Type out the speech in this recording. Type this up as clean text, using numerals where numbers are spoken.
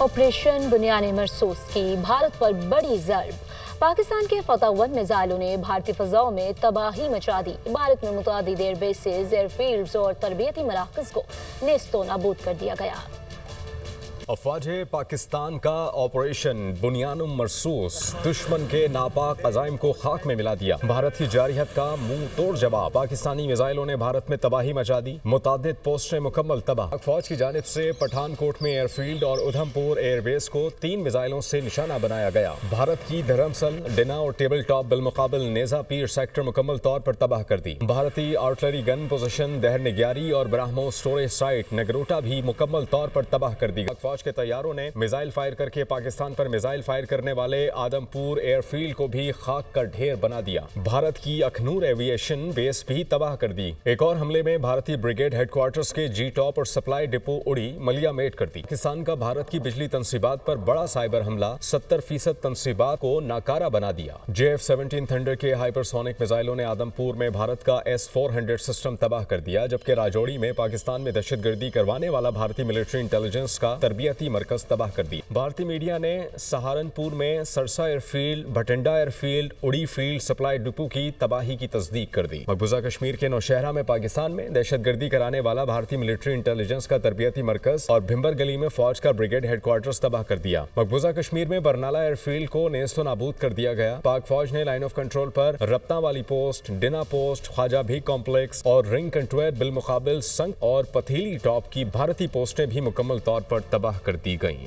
Operation बुनियान मरसूस की भारत पर बड़ी ज़र्ब। पाकिस्तान के फतह 1 मिसाइलों ने भारतीय फ़ज़ाओं में तबाही मचा दी। भारत में मुतअद्दिद एयरबेसेस, एयरफील्ड्स और तरबियती मराकज़ को नेस्तो नाबूद कर दिया गया। अफवाज पाकिस्तान का ऑपरेशन बुनियान मरसूस दुश्मन के नापाक अज़ाइम को खाक में मिला दिया। भारत की जारहियत का मुंह तोड़ जवाब। पाकिस्तानी मिसाइलों ने भारत में तबाही मचा दी। मुतादिद पोस्टें मुकम्मल तबाह। फौज की जानिब से पठानकोट में एयरफील्ड और उधमपुर एयरबेस को 3 मिसाइलों से निशाना बनाया गया। भारत की धर्मसल, डिना और टेबल टॉप बिलमुकाबिल नेजा पीर सेक्टर मुकम्मल तौर पर तबाह कर दी। भारतीय आर्टिलरी गन पोजिशन दहर निग्यारी और ब्राह्मो स्टोरेज साइट नगरोटा भी मुकम्मल तौर पर तबाह कर दी। फौज के तैयारों ने मिसाइल फायर करके पाकिस्तान पर मिसाइल फायर करने वाले आदमपुर एयरफील्ड को भी खाक का ढेर बना दिया। भारत की अखनूर एविएशन बेस भी तबाह कर दी। एक और हमले में भारतीय ब्रिगेड हेडक्वार्टर्स के जी टॉप और सप्लाई डिपो उड़ी मलिया मेट कर दी। पाकिस्तान का भारत की बिजली तंसीबात पर बड़ा साइबर हमला 70% तंसीबात को नाकारा बना दिया। JF-17 थंडर के हाइपरसोनिक मिसाइलों ने आदमपुर में भारत का S-400 सिस्टम तबाह कर दिया, जबकि राजौरी में पाकिस्तान में दहशतगर्दी करवाने वाला भारतीय मिलिट्री इंटेलिजेंस का तरबियती मरकज तबाह कर दी। भारतीय मीडिया ने सहारनपुर में सरसा एयरफील्ड, भटिंडा एयरफील्ड, उड़ी फील्ड सप्लाई डिपो की तबाही की तस्दीक कर दी। मकबूजा कश्मीर के नौशहरा में पाकिस्तान में दहशतगर्दी कराने वाला भारतीय मिलिट्री इंटेलिजेंस का तरबियती मरकज और भिम्बर गली में फौज का ब्रिगेड हेडक्वार्टर्स तबाह कर दिया। मकबूजा कश्मीर में बरनाला एयरफील्ड को नेस्तो नाबूद कर दिया गया। पाक फौज ने लाइन ऑफ कंट्रोल पर रप्ता वाली पोस्ट, डिना पोस्ट, ख्वाजा भी कॉम्प्लेक्स और रिंग कंट्रोल बिलमुकाबिल संग और पथीली टॉप की भारतीय पोस्टें भी मुकम्मल तौर पर तबाह कर दी गईं।